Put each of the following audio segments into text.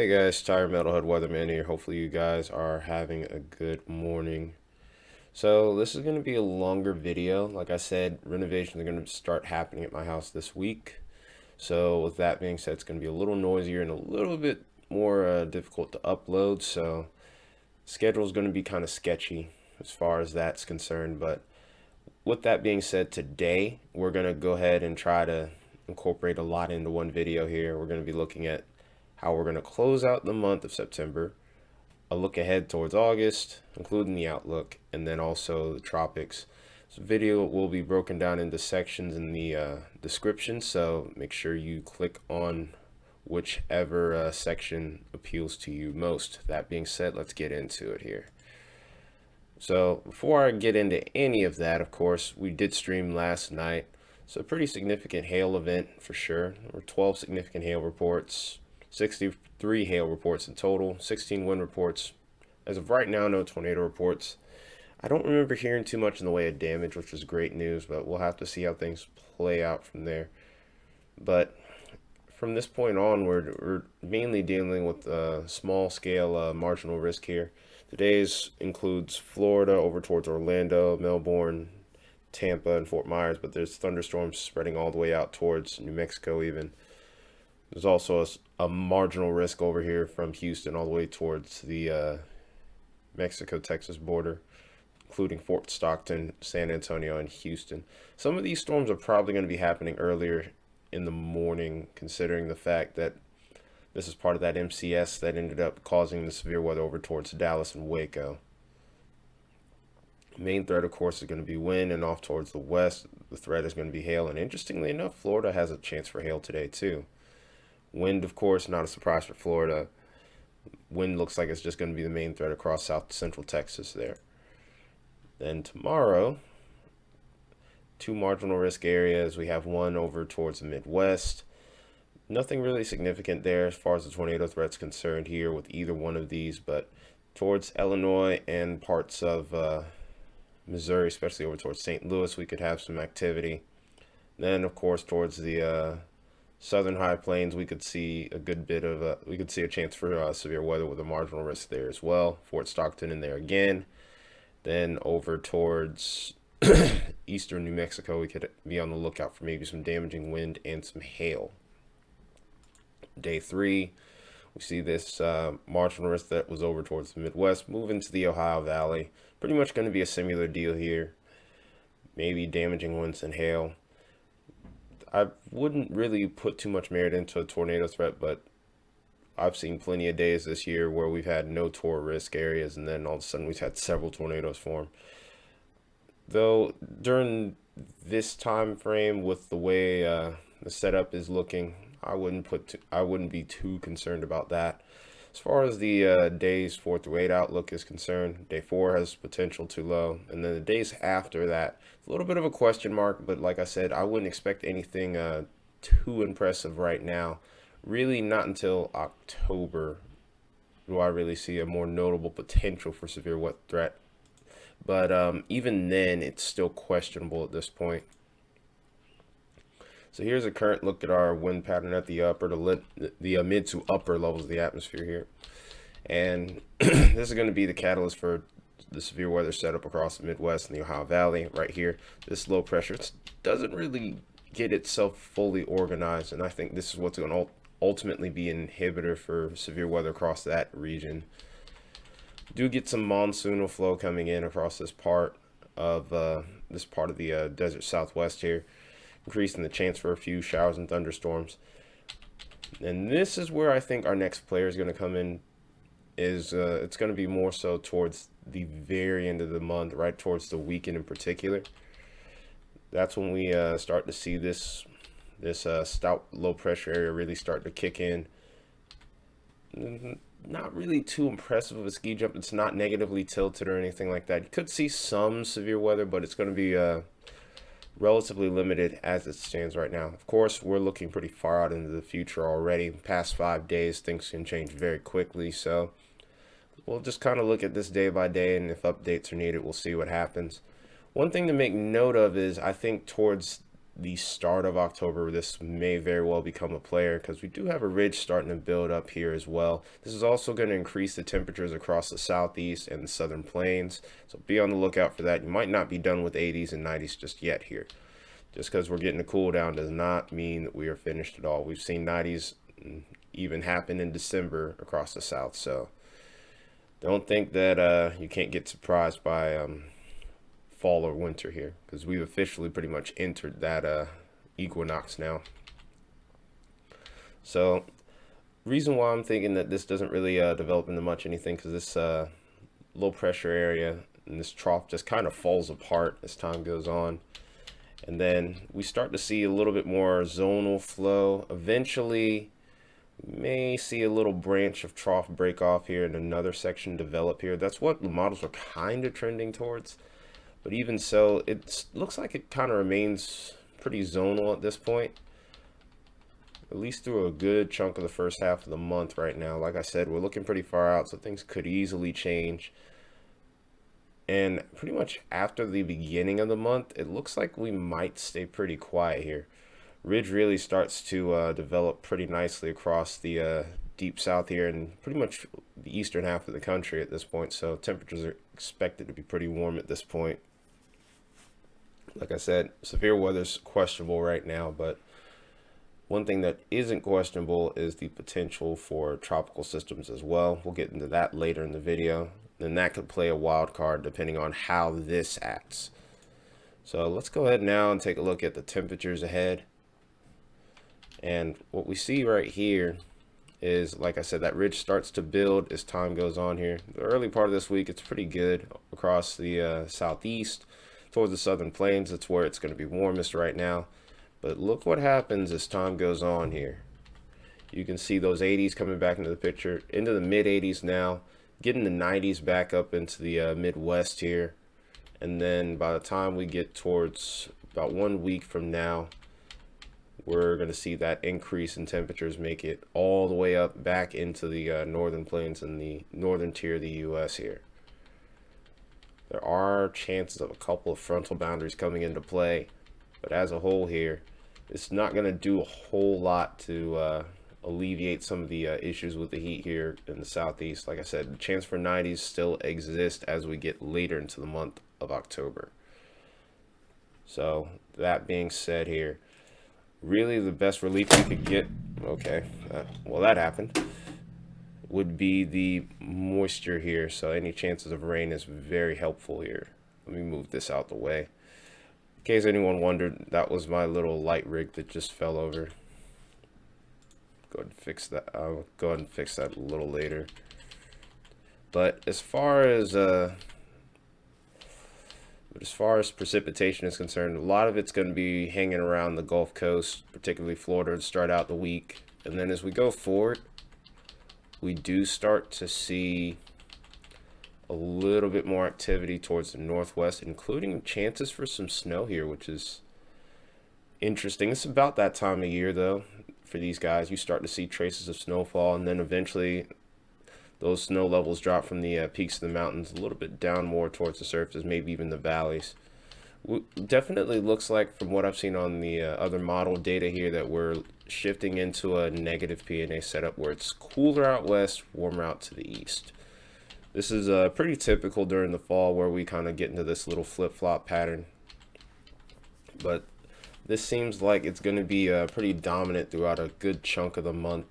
Hey guys, Tire Metalhead Weatherman here. Hopefully you guys are having a good morning. So this is going to be a longer video. Like I said, renovations are going to start happening at my house this week. So with that being said, it's going to be a little noisier and a little bit more difficult to upload. So schedule is going to be kind of sketchy as far as that's concerned. But with that being said, today we're going to go ahead and try to incorporate a lot into one video here. We're going to be looking at how we're going to close out the month of September, a look ahead towards August, including the outlook, and then also the tropics. This video will be broken down into sections in the description, so make sure you click on whichever section appeals to you most. That being said, let's get into it here. So before I get into any of that, of course, we did stream last night. So a pretty significant hail event for sure. There were 12 significant hail reports, 63 hail reports in total, 16 wind reports. As of right now, no tornado reports. I don't remember hearing too much in the way of damage, which is great news, but we'll have to see how things play out from there. But from this point onward, we're mainly dealing with small scale marginal risk here. Today's includes Florida over towards Orlando, Melbourne, Tampa, and Fort Myers, but there's thunderstorms spreading all the way out towards New Mexico even. There's also a marginal risk over here from Houston all the way towards the Mexico-Texas border, including Fort Stockton, San Antonio, and Houston. Some of these storms are probably going to be happening earlier in the morning, considering the fact that this is part of that MCS that ended up causing the severe weather over towards Dallas and Waco. The main threat, of course, is going to be wind, and off towards the west, the threat is going to be hail. And interestingly enough, Florida has a chance for hail today, too. Wind, of course, not a surprise for Florida. Wind looks like it's just going to be the main threat across south central Texas there. Then tomorrow, two marginal risk areas. We have one over towards the Midwest. Nothing really significant there as far as the tornado threat's concerned here with either one of these, but towards Illinois and parts of Missouri, especially over towards St. Louis, we could have some activity. Then, of course, towards the southern high plains, we could see a good bit of a chance for severe weather with a marginal risk there as well. Fort Stockton in there again. Then over towards eastern New Mexico, we could be on the lookout for maybe some damaging wind and some hail. Day 3, we see this marginal risk that was over towards the Midwest move into the Ohio Valley. Pretty much going to be a similar deal here. Maybe damaging winds and hail. I wouldn't really put too much merit into a tornado threat, but I've seen plenty of days this year where we've had no tor risk areas, and then all of a sudden we've had several tornadoes form. Though during this time frame, with the way the setup is looking, I wouldn't be too concerned about that. As far as the days 4 through 8 outlook is concerned, day 4 has potential too low, and then the days after that, a little bit of a question mark, but like I said, I wouldn't expect anything too impressive right now. Really not until October do I really see a more notable potential for severe weather threat. But even then, it's still questionable at this point. So here's a current look at our wind pattern at the mid to upper levels of the atmosphere here. And this is going to be the catalyst for the severe weather setup across the Midwest and the Ohio Valley right here. This low pressure doesn't really get itself fully organized, and I think this is what's going to ultimately be an inhibitor for severe weather across that region. Do get some monsoonal flow coming in across this part of the desert Southwest here, increasing the chance for a few showers and thunderstorms. And this is where I think our next player is going to come in. It's going to be more so towards the very end of the month, right towards the weekend in particular. That's when we start to see this stout low pressure area really start to kick in. Not really too impressive of a ski jump. It's not negatively tilted or anything like that. You could see some severe weather, but it's going to be relatively limited as it stands right now. Of course, we're looking pretty far out into the future already. Past 5 days, things can change very quickly, so we'll just kind of look at this day by day, and if updates are needed, we'll see what happens. One thing to make note of is I think towards the start of October, this may very well become a player because we do have a ridge starting to build up here as well. This is also going to increase the temperatures across the southeast and the southern plains, so be on the lookout for that. You might not be done with 80s and 90s just yet here. Just because we're getting a cool down does not mean that we are finished at all. We've seen 90s even happen in December across the south, so don't think that you can't get surprised by fall or winter here, because we've officially pretty much entered that equinox now. So reason why I'm thinking that this doesn't really develop into much anything, because this low pressure area and this trough just kind of falls apart as time goes on, and then we start to see a little bit more zonal flow. Eventually we may see a little branch of trough break off here and another section develop here. That's what the models are kind of trending towards. But even so, it looks like it kind of remains pretty zonal at this point, at least through a good chunk of the first half of the month right now. Like I said, we're looking pretty far out, so things could easily change. And pretty much after the beginning of the month, it looks like we might stay pretty quiet here. Ridge really starts to develop pretty nicely across the deep south here and pretty much the eastern half of the country at this point. So temperatures are expected to be pretty warm at this point. Like I said, severe weather's questionable right now, but one thing that isn't questionable is the potential for tropical systems as well. We'll get into that later in the video. Then that could play a wild card depending on how this acts. So let's go ahead now and take a look at the temperatures ahead. And what we see right here is, like I said, that ridge starts to build as time goes on here. The early part of this week, it's pretty good across the southeast. Towards the southern plains, that's where it's going to be warmest right now. But look what happens as time goes on here. You can see those 80s coming back into the picture, into the mid 80s now, getting the 90s back up into the Midwest here. And then by the time we get towards about 1 week from now, we're going to see that increase in temperatures make it all the way up back into the northern plains and the northern tier of the US here. There are chances of a couple of frontal boundaries coming into play, but as a whole here, it's not going to do a whole lot to alleviate some of the issues with the heat here in the southeast. Like I said, the chance for 90s still exists as we get later into the month of October. So that being said here, really the best relief we could get, well, that happened, would be the moisture here. So any chances of rain is very helpful here. Let me move this out the way. In case anyone wondered, that was my little light rig that just fell over. Go ahead and fix that. I'll go ahead and fix that a little later. But as far as precipitation is concerned, a lot of it's going to be hanging around the Gulf Coast, particularly Florida, to start out the week. And then as we go forward, we do start to see a little bit more activity towards the northwest, including chances for some snow here, which is interesting. It's about that time of year, though, for these guys. You start to see traces of snowfall, and then eventually those snow levels drop from the peaks of the mountains a little bit down more towards the surface, maybe even the valleys. Definitely looks like, from what I've seen on the other model data here, that we're shifting into a negative PNA setup where it's cooler out west, warmer out to the east. This is pretty typical during the fall, where we kind of get into this little flip-flop pattern. But this seems like it's going to be pretty dominant throughout a good chunk of the month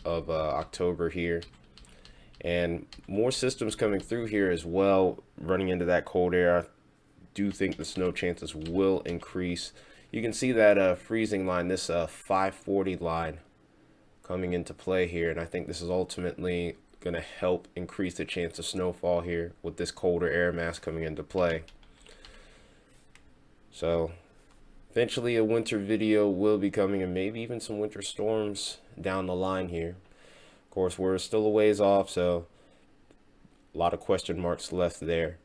of October here. And more systems coming through here as well, running into that cold air. I do think the snow chances will increase. You can see that freezing line, this 540 line coming into play here. And I think this is ultimately going to help increase the chance of snowfall here with this colder air mass coming into play. So eventually a winter video will be coming, and maybe even some winter storms down the line here. Of course, we're still a ways off, so a lot of question marks left there.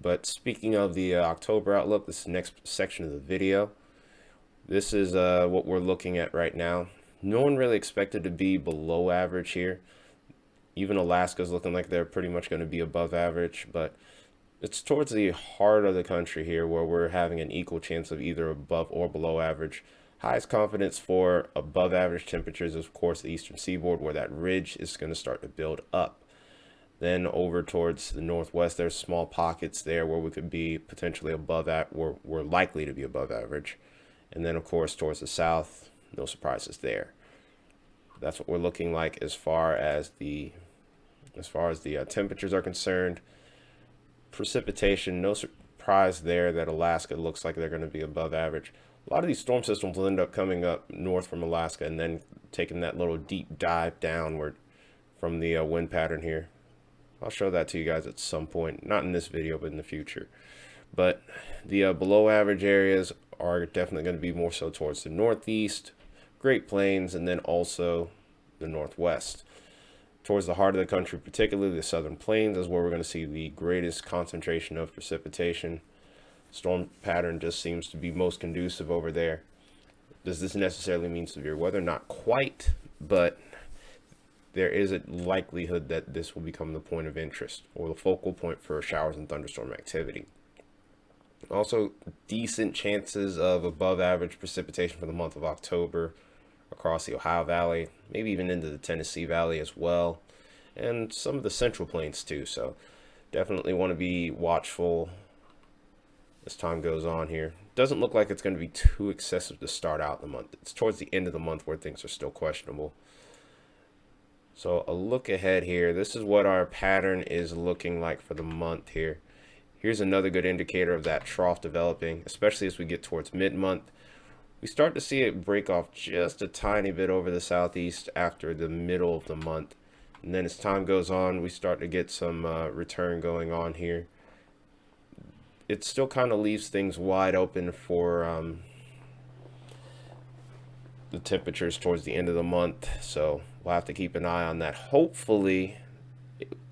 But speaking of the October outlook, this is the next section of the video. This is what we're looking at right now. No one really expected to be below average here. Even Alaska's looking like they're pretty much going to be above average, but it's towards the heart of the country here where we're having an equal chance of either above or below average. Highest confidence for above average temperatures is, of course, the eastern seaboard, where that ridge is going to start to build up. Then over towards the northwest, there's small pockets there where we could be potentially above that, we're likely to be above average. And then, of course, towards the south, no surprises there. That's what we're looking like as far as the temperatures are concerned. Precipitation, no surprise there that Alaska looks like they're going to be above average. A lot of these storm systems will end up coming up north from Alaska and then taking that little deep dive downward from the wind pattern here. I'll show that to you guys at some point, not in this video, but in the future. But the below average areas are definitely going to be more so towards the northeast, Great Plains, and then also the northwest. Towards the heart of the country, particularly the southern plains, is where we're going to see the greatest concentration of precipitation. Storm pattern just seems to be most conducive over there. Does this necessarily mean severe weather? Not quite, but there is a likelihood that this will become the point of interest or the focal point for showers and thunderstorm activity. Also, decent chances of above average precipitation for the month of October across the Ohio Valley, maybe even into the Tennessee Valley as well, and some of the Central Plains too. So definitely want to be watchful as time goes on here. Doesn't look like it's going to be too excessive to start out the month. It's towards the end of the month where things are still questionable. So a look ahead here. This is what our pattern is looking like for the month here. Here's another good indicator of that trough developing, especially as we get towards mid-month. We start to see it break off just a tiny bit over the southeast after the middle of the month. And then as time goes on, we start to get some return going on here. It still kind of leaves things wide open for the temperatures towards the end of the month. So we'll have to keep an eye on that. Hopefully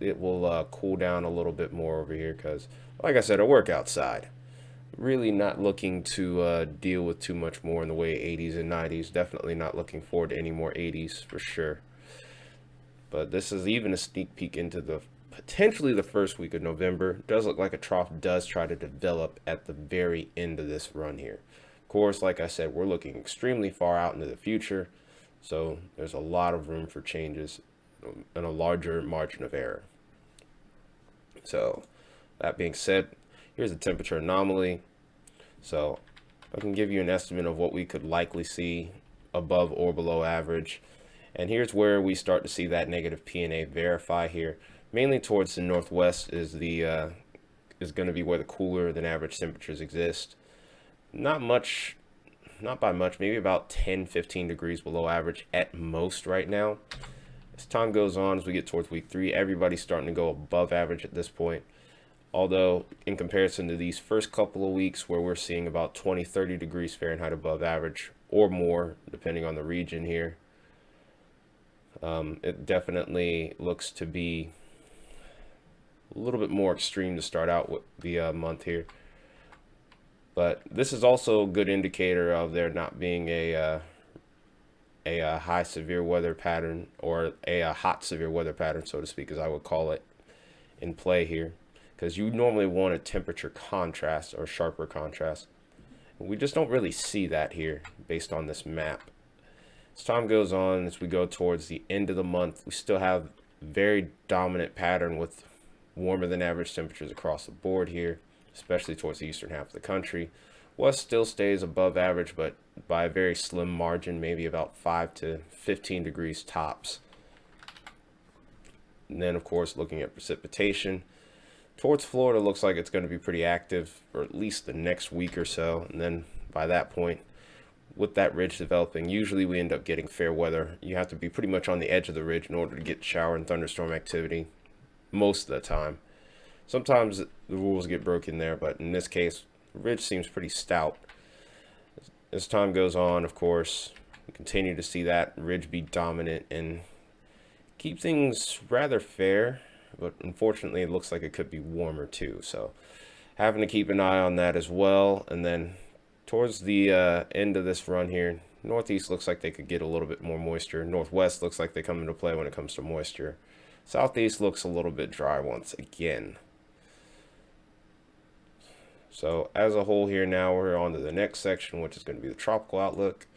it will cool down a little bit more over here because, like I said, I work outside. Really not looking to deal with too much more in the way 80s and 90s. Definitely not looking forward to any more 80s for sure. But this is even a sneak peek into the potentially the first week of November. It does look like a trough does try to develop at the very end of this run here. Of course, like I said, we're looking extremely far out into the future. So there's a lot of room for changes and a larger margin of error. So that being said, here's a temperature anomaly. So I can give you an estimate of what we could likely see above or below average. And here's where we start to see that negative PNA verify here. Mainly towards the northwest is going to be where the cooler than average temperatures exist. Not by much, maybe about 10-15 degrees below average at most right now. As time goes on, as we get towards week 3, everybody's starting to go above average at this point. Although in comparison to these first couple of weeks where we're seeing about 20-30 degrees Fahrenheit above average or more, depending on the region here, it definitely looks to be a little bit more extreme to start out with the month here. But this is also a good indicator of there not being a high severe weather pattern, or a hot severe weather pattern, so to speak, as I would call it, in play here. Because you normally want a temperature contrast or sharper contrast. We just don't really see that here based on this map. As time goes on, as we go towards the end of the month, we still have very dominant pattern with warmer than average temperatures across the board here, especially towards the eastern half of the country. West still stays above average, but by a very slim margin, maybe about 5 to 15 degrees tops. And then, of course, looking at precipitation, towards Florida looks like it's going to be pretty active for at least the next week or so. And then by that point, with that ridge developing, usually we end up getting fair weather. You have to be pretty much on the edge of the ridge in order to get shower and thunderstorm activity most of the time. Sometimes the rules get broken there, but in this case, the ridge seems pretty stout. As time goes on, of course, we continue to see that ridge be dominant and keep things rather fair, but unfortunately it looks like it could be warmer too. So having to keep an eye on that as well. And then towards the end of this run here, northeast looks like they could get a little bit more moisture. Northwest looks like they come into play when it comes to moisture. Southeast looks a little bit dry once again. So as a whole here now, we're on to the next section, which is going to be the tropical outlook.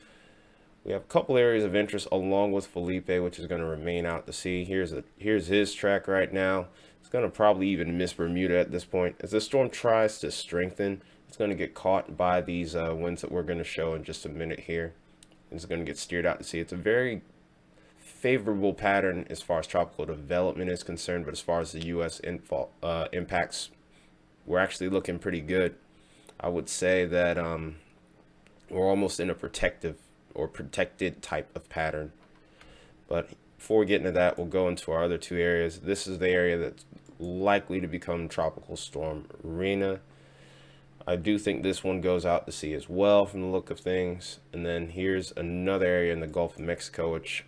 We have a couple areas of interest along with Felipe, which is going to remain out to sea. Here's his track right now. It's going to probably even miss Bermuda at this point. As the storm tries to strengthen, it's going to get caught by these winds that we're going to show in just a minute here. It's going to get steered out to sea. It's a very favorable pattern as far as tropical development is concerned, but as far as the U.S. impacts, we're actually looking pretty good. I would say that we're almost in a protected type of pattern. But before we get into that, we'll go into our other two areas. This is the area that's likely to become tropical storm arena. I do think this one goes out to sea as well from the look of things. And then here's another area in the Gulf of Mexico, which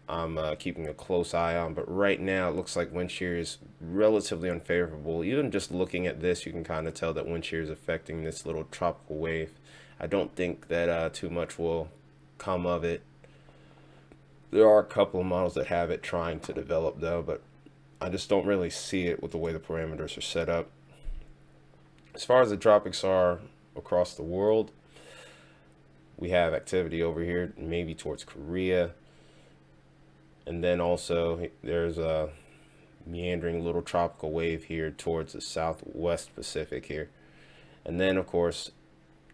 I'm keeping a close eye on. But right now, it looks like wind shear is relatively unfavorable. Even just looking at this, you can kind of tell that wind shear is affecting this little tropical wave. I don't think that too much will come of it. There are a couple of models that have it trying to develop though, but I just don't really see it with the way the parameters are set up. As far as the tropics are across the world, we have activity over here, maybe towards Korea. And then also there's a meandering little tropical wave here towards the southwest Pacific here. And then of course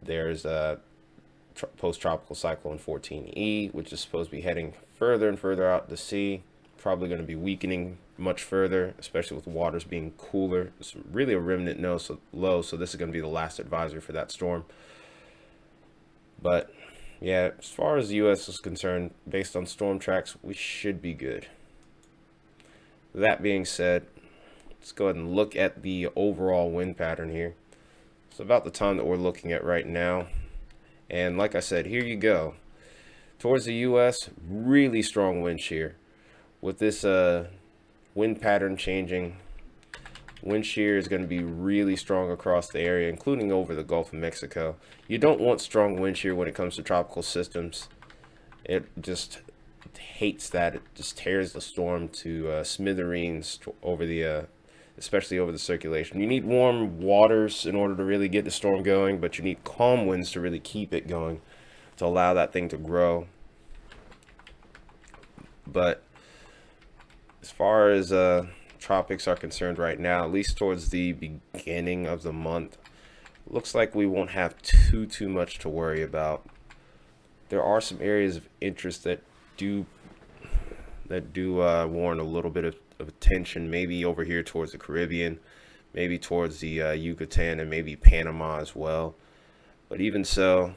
there's a post-tropical cyclone 14E, which is supposed to be heading further and further out to sea, probably going to be weakening much further, especially with the waters being cooler. It's really a remnant low, so this is going to be the last advisory for that storm. But yeah, as far as the U.S. is concerned, based on storm tracks, we should be good. That being said, let's go ahead and look at the overall wind pattern here. It's about the time that we're looking at right now. And like I said, here you go. Towards the U.S., really strong wind shear. With this wind pattern changing, wind shear is going to be really strong across the area, including over the Gulf of Mexico. You don't want strong wind shear when it comes to tropical systems. It just hates that. It just tears the storm to smithereens over the especially over the circulation. You need warm waters in order to really get the storm going, but you need calm winds to really keep it going, to allow that thing to grow. But as far as tropics are concerned right now, at least towards the beginning of the month, looks like we won't have too much to worry about. There are some areas of interest that do warrant a little bit of attention, maybe over here towards the Caribbean, maybe towards the Yucatan, and maybe Panama as well. But even so,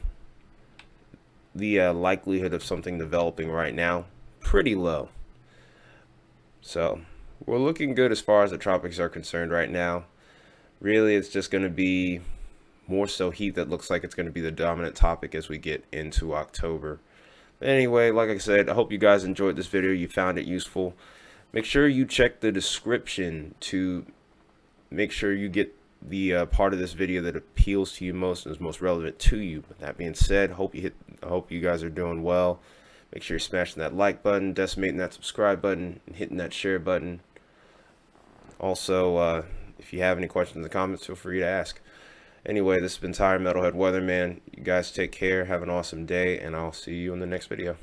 the likelihood of something developing right now, pretty low. So we're looking good as far as the tropics are concerned right now. Really, it's just going to be more so heat that looks like it's going to be the dominant topic as we get into October. Anyway, like I said, I hope you guys enjoyed this video. You found it useful. Make sure you check the description to make sure you get the part of this video that appeals to you most and is most relevant to you. But that being said, I hope you guys are doing well. Make sure you're smashing that like button, decimating that subscribe button, and hitting that share button. Also, if you have any questions in the comments, feel free to ask. Anyway, this has been Metalhead Weatherman. You guys take care, have an awesome day, and I'll see you in the next video.